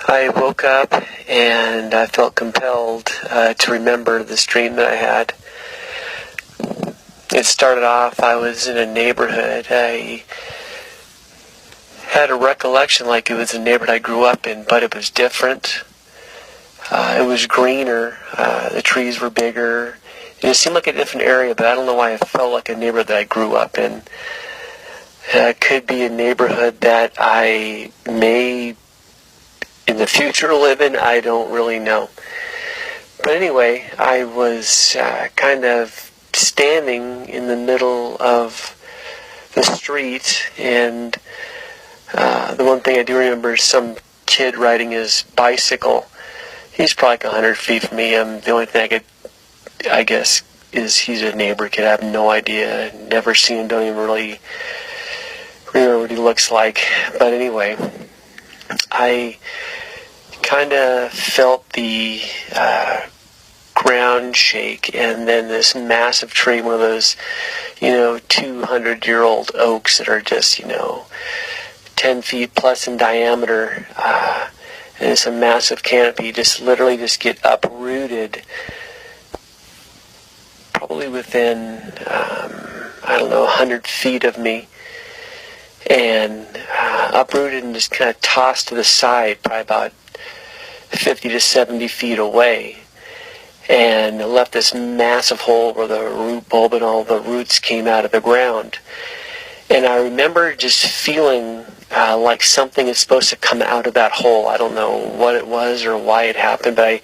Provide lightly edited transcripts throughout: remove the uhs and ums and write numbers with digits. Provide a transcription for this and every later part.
I woke up and I felt compelled to remember this dream that I had. It started off, I was in a neighborhood. I had a recollection like it was a neighborhood I grew up in, but it was different. It was greener. The trees were bigger. It seemed like a different area, but I don't know why it felt like a neighborhood that I grew up in. It could be a neighborhood that I may in the future live in. I don't really know. But anyway, I was kind of standing in the middle of the street, and the one thing I do remember is some kid riding his bicycle. He's probably like 100 feet from me. The only thing I guess, is he's a neighbor kid. I have no idea. Never seen him. Don't even really remember what he looks like. But anyway, I kind of felt the ground shake, and then this massive tree, one of those, 200-year-old oaks that are just, 10 feet plus in diameter, and it's a massive canopy, literally get uprooted, probably within, 100 feet of me, and uprooted and just kind of tossed to the side, probably about 50 to 70 feet away, and it left this massive hole where the root bulb and all the roots came out of the ground. And I remember just feeling like something is supposed to come out of that hole. I don't know what it was or why it happened, but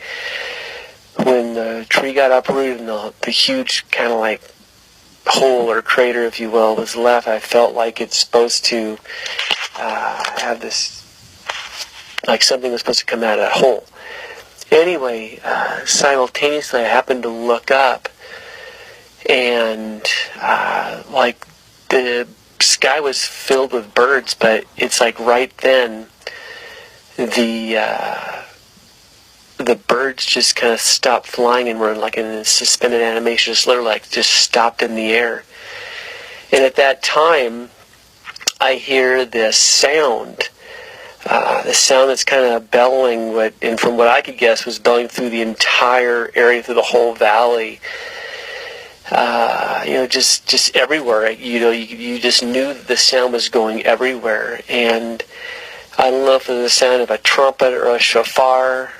when the tree got uprooted and the huge kind of like hole or crater, if you will, was left, I felt like it's supposed to have this, like something was supposed to come out of that hole. Anyway, simultaneously I happened to look up, and like the sky was filled with birds, but it's like right then the birds just kind of stopped flying and were like in a suspended animation, just literally just stopped in the air. And at that time, I hear this sound. The sound that's kind of bellowing, and from what I could guess, was bellowing through the entire area, through the whole valley. Just everywhere. You just knew the sound was going everywhere. And I don't know if it was the sound of a trumpet or a shofar,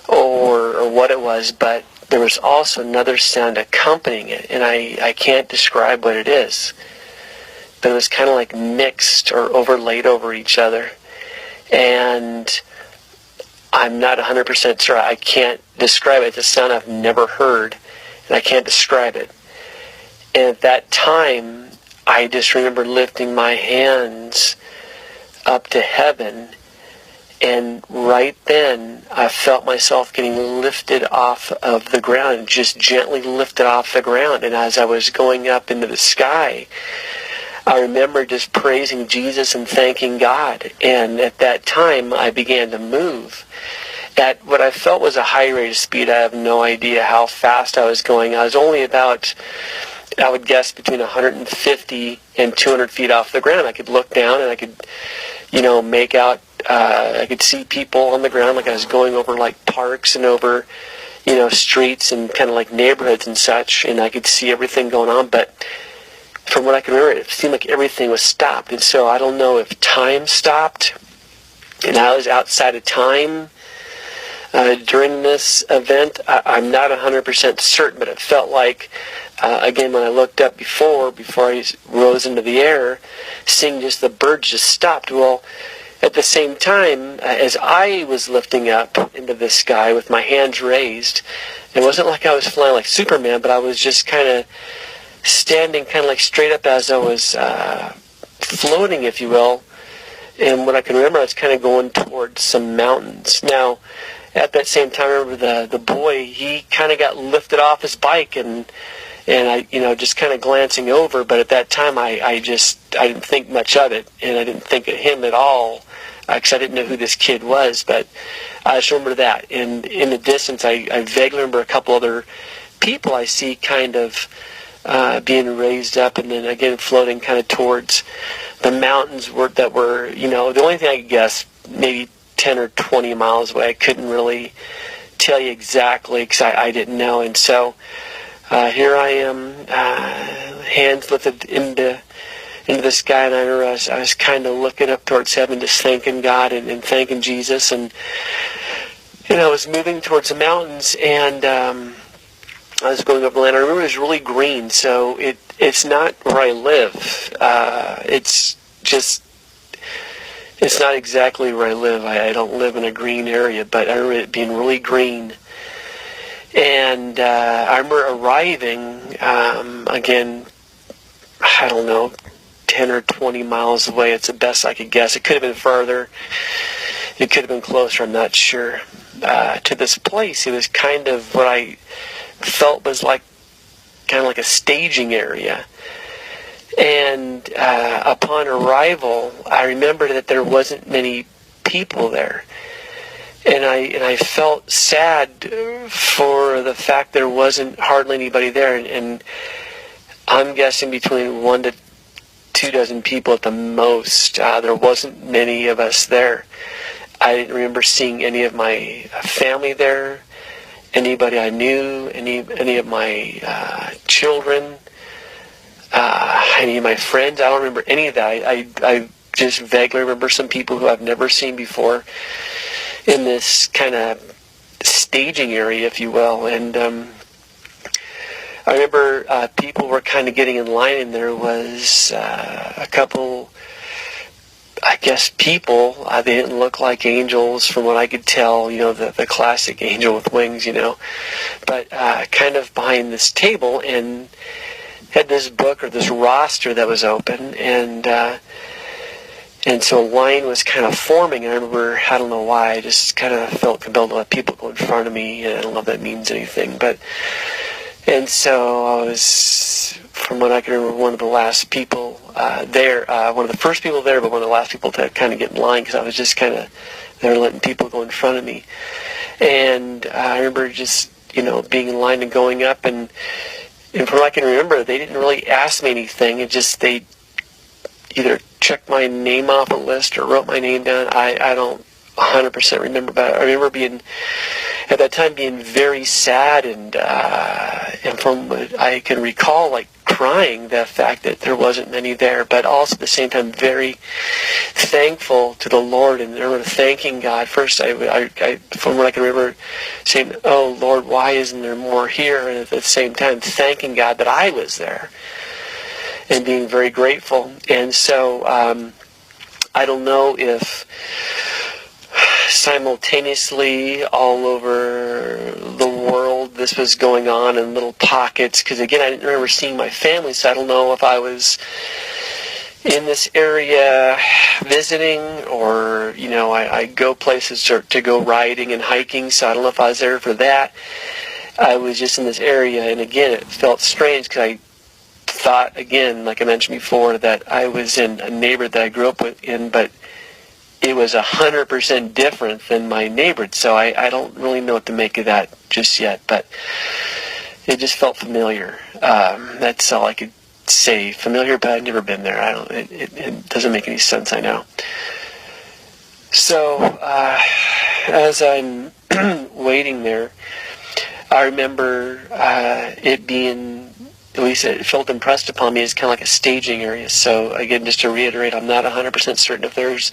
or what it was, but there was also another sound accompanying it, and I can't describe what it is. But it was kind of like mixed or overlaid over each other. And I'm not 100% sure. I can't describe it. It's a sound I've never heard, and I can't describe it. And at that time, I just remember lifting my hands up to heaven, and right then, I felt myself getting lifted off of the ground, just gently lifted off the ground. And as I was going up into the sky, I remember just praising Jesus and thanking God. And at that time, I began to move at what I felt was a high rate of speed. I have no idea how fast I was going. I was only about, I would guess, between 150 and 200 feet off the ground. I could look down and I could, make out, I could see people on the ground, like I was going over like parks and over, streets and kind of like neighborhoods and such, and I could see everything going on. But from what I can remember, it seemed like everything was stopped. And so I don't know if time stopped and I was outside of time during this event. I'm not 100% certain, but it felt like, again, when I looked up before I rose into the air, seeing just the birds just stopped. Well, at the same time, as I was lifting up into the sky with my hands raised, it wasn't like I was flying like Superman, but I was just kind of standing kind of like straight up as I was floating, if you will. And what I can remember, I was kind of going towards some mountains. Now, at that same time, I remember the boy, he kind of got lifted off his bike, and I, just kind of glancing over. But at that time, I didn't think much of it, and I didn't think of him at all, because I didn't know who this kid was. But I just remember that. And in the distance, I vaguely remember a couple other people I see kind of being raised up and then again floating kind of towards the mountains that were, the only thing I could guess, maybe 10 or 20 miles away. I couldn't really tell you exactly because I didn't know. And so here I am, hands lifted into the sky, and I was kind of looking up towards heaven, just thanking God and thanking Jesus. And I was moving towards the mountains, and I was going over the land. I remember it was really green, so it's not where I live. It's not exactly where I live. I don't live in a green area, but I remember it being really green. And I remember arriving, again, I don't know, 10 or 20 miles away. It's the best I could guess. It could have been further. It could have been closer. I'm not sure. To this place, it was kind of what I felt was kind of like a staging area. And upon arrival, I remembered that there wasn't many people there. And I felt sad for the fact there wasn't hardly anybody there. And I'm guessing between 1 to 2 dozen people at the most. There wasn't many of us there. I didn't remember seeing any of my family there, anybody I knew, any of my children, any of my friends. I don't remember any of that. I just vaguely remember some people who I've never seen before in this kind of staging area, if you will. And I remember people were kind of getting in line, and there was a couple, I guess, people. They didn't look like angels from what I could tell, the classic angel with wings, but kind of behind this table, and had this book or this roster that was open, and so a line was kind of forming. And I remember, I don't know why, I just kind of felt compelled to let people go in front of me, and I don't know if that means anything, and so I was, from what I can remember, one of the last people there, one of the first people there, but one of the last people to kind of get in line, because I was just kind of there letting people go in front of me. And I remember just, being in line and going up, and from what I can remember, they didn't really ask me anything. It just, they either checked my name off a list or wrote my name down. I don't 100% remember, but I remember at that time being very sad, and from what I can recall, crying the fact that there wasn't many there, but also at the same time very thankful to the Lord, and I remember thanking God. First, I from what I can remember, saying, "Oh Lord, why isn't there more here?" And at the same time thanking God that I was there, and being very grateful. And so I don't know if simultaneously all over the world this was going on in little pockets, because again, I didn't remember seeing my family, so I don't know if I was in this area visiting, or I go places to go riding and hiking, so I don't know if I was there for that. I was just in this area, and again, it felt strange because I thought, again, like I mentioned before, that I was in a neighborhood that I grew up in, but it was 100% different than my neighborhood, so I don't really know what to make of that just yet, but it just felt familiar. That's all I could say. Familiar, but I've never been there. It doesn't make any sense, I know. So as I'm waiting there, I remember it being, at least it felt impressed upon me, as kind of like a staging area. So again, just to reiterate, I'm not 100% certain if there's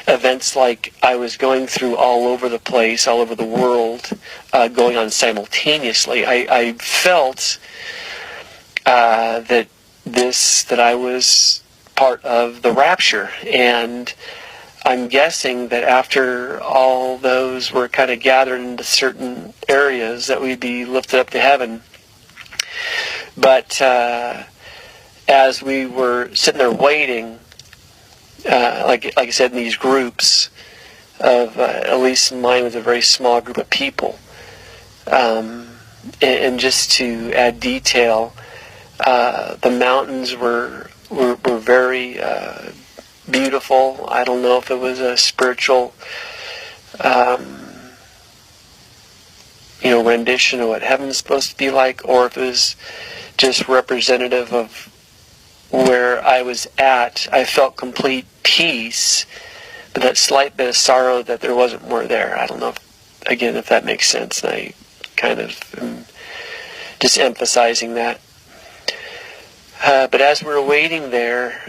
events like I was going through all over the place, all over the world, going on simultaneously. I felt that I was part of the rapture, and I'm guessing that after all those were kind of gathered into certain areas, that we'd be lifted up to heaven. But as we were sitting there waiting, like I said, in these groups of, at least mine was a very small group of people, and just to add detail, the mountains were very beautiful. I don't know if it was a spiritual rendition of what heaven's supposed to be like, or if it was just representative of where I was at. I felt complete peace But that slight bit of sorrow that there wasn't more there. I don't know, if that makes sense. And I kind of am just emphasizing that. But as we were waiting there,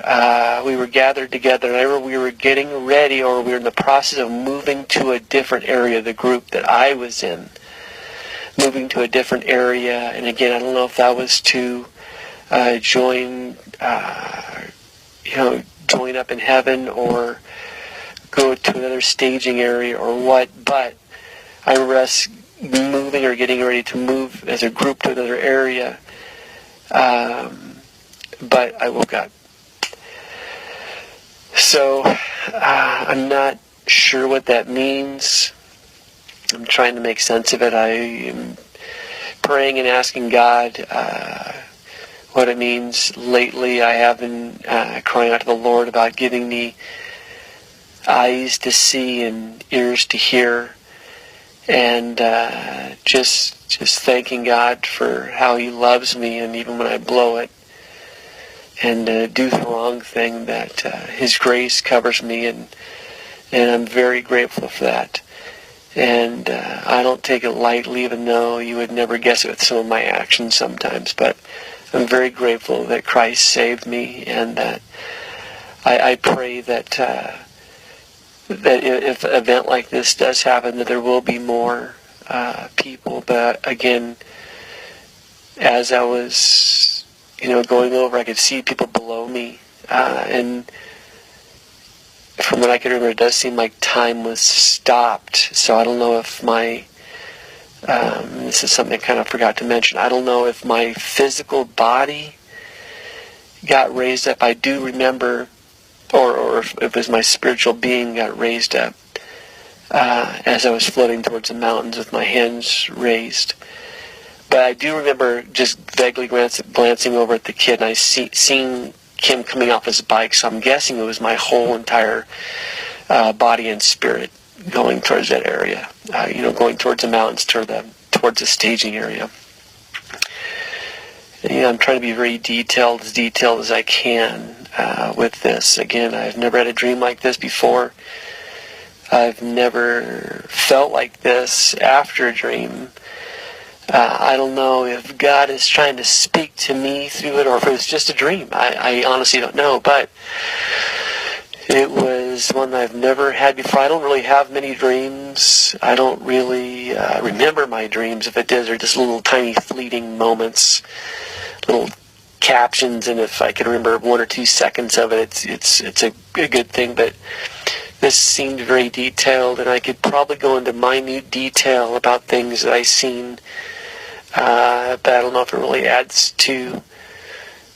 we were gathered together. And I remember we were getting ready, or we were in the process of moving to a different area of the group that I was in. Moving to a different area. And again, I don't know if that was to join up in heaven or go to another staging area or what. But I remember us moving or getting ready to move as a group to another area. But I woke up. So I'm not sure what that means. I'm trying to make sense of it. I am praying and asking God what it means. Lately I have been crying out to the Lord about giving me eyes to see and ears to hear. And just thanking God for how He loves me, and even when I blow it and do the wrong thing, that His grace covers me, and I'm very grateful for that. And I don't take it lightly, even though you would never guess it with some of my actions sometimes. But I'm very grateful that Christ saved me, and that I pray that if an event like this does happen, that there will be more people. But again, as I was going over, I could see people below me, and from what I can remember, it does seem like time was stopped. So I don't know if this is something I kind of forgot to mention, I don't know if my physical body got raised up. I do remember, or if it was my spiritual being got raised up as I was floating towards the mountains with my hands raised. But I do remember just vaguely glancing over at the kid, and I seeing him coming off his bike, so I'm guessing it was my whole entire body and spirit going towards that area, going towards the mountains, towards the staging area. I'm trying to be very detailed as I can with this. Again, I've never had a dream like this before. I've never felt like this after a dream. I don't know if God is trying to speak to me through it, or if it was just a dream. I honestly don't know, but it was one that I've never had before. I don't really have many dreams. I don't really remember my dreams. If it does, they're just little tiny fleeting moments, little captions, and if I can remember 1 or 2 seconds of it, it's a good thing. But this seemed very detailed, and I could probably go into minute detail about things that I've seen. But I don't know if it really adds to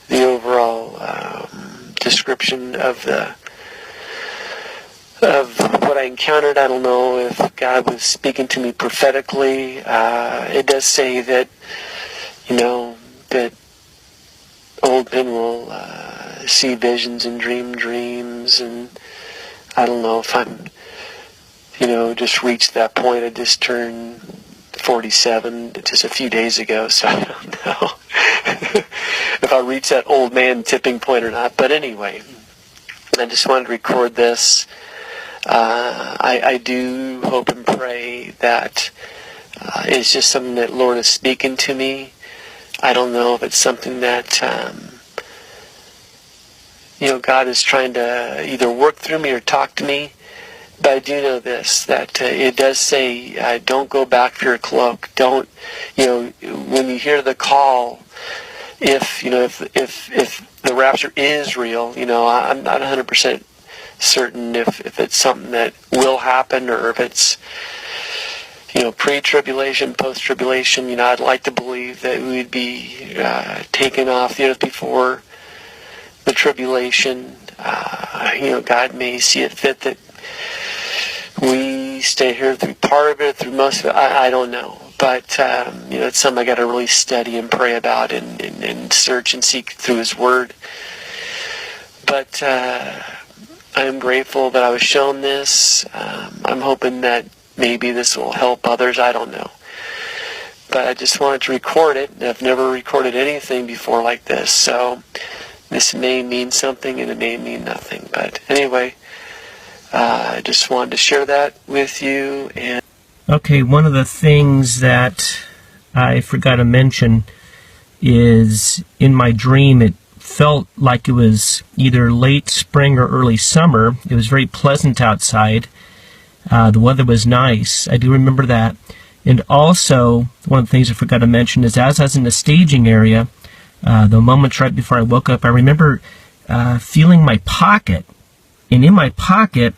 the overall description of what I encountered. I don't know if God was speaking to me prophetically. It does say that, that old men will see visions and dream dreams, and I don't know if I'm, just reached that point. I just turned 47 just a few days ago, so I don't know if I reach that old man tipping point or not. But anyway, I just wanted to record this. I do hope and pray that it's just something that Lord is speaking to me. I don't know if it's something that God is trying to either work through me or talk to me. But I do know this, that it does say, don't go back for your cloak. Don't, when you hear the call, if the rapture is real, I'm not 100% certain if it's something that will happen, or if it's, pre-tribulation, post-tribulation. I'd like to believe that we'd be taken off the earth before the tribulation. God may see it fit that we stay here through part of it, through most of it. I don't know. But, it's something I got to really study and pray about, and search and seek through His Word. But I'm grateful that I was shown this. I'm hoping that maybe this will help others. I don't know. But I just wanted to record it. I've never recorded anything before like this. So this may mean something, and it may mean nothing. But anyway, I just wanted to share that with you. And okay, one of the things that I forgot to mention is in my dream it felt like it was either late spring or early summer. It was very pleasant outside. The weather was nice. I do remember that. And also, one of the things I forgot to mention is as I was in the staging area, the moments right before I woke up, I remember feeling my pocket. And in my pocket,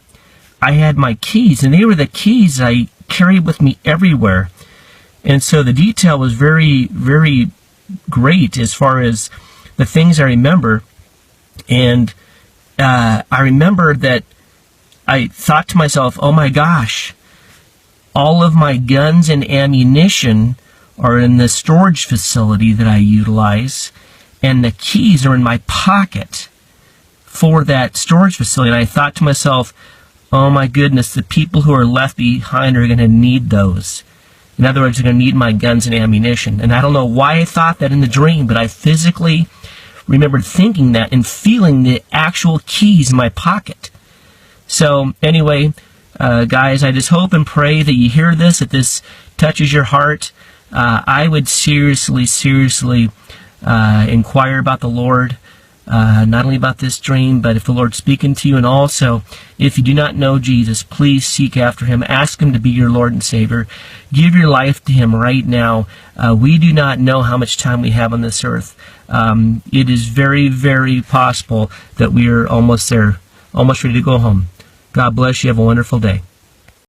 I had my keys, and they were the keys I carried with me everywhere. And so the detail was very, very great as far as the things I remember. And I remember that I thought to myself, oh my gosh, all of my guns and ammunition are in the storage facility that I utilize, and the keys are in my pocket for that storage facility. And I thought to myself, oh my goodness, the people who are left behind are going to need those. In other words, they're going to need my guns and ammunition. And I don't know why I thought that in the dream, but I physically remembered thinking that and feeling the actual keys in my pocket. So anyway, guys, I just hope and pray that you hear this, that this touches your heart. I would seriously inquire about the Lord, not only about this dream, but if the Lord's speaking to you. And also, if you do not know Jesus, please seek after Him. Ask Him to be your Lord and Savior. Give your life to Him right now. We do not know how much time we have on this earth. It is very, very possible that we are almost there, almost ready to go home. God bless you. Have a wonderful day.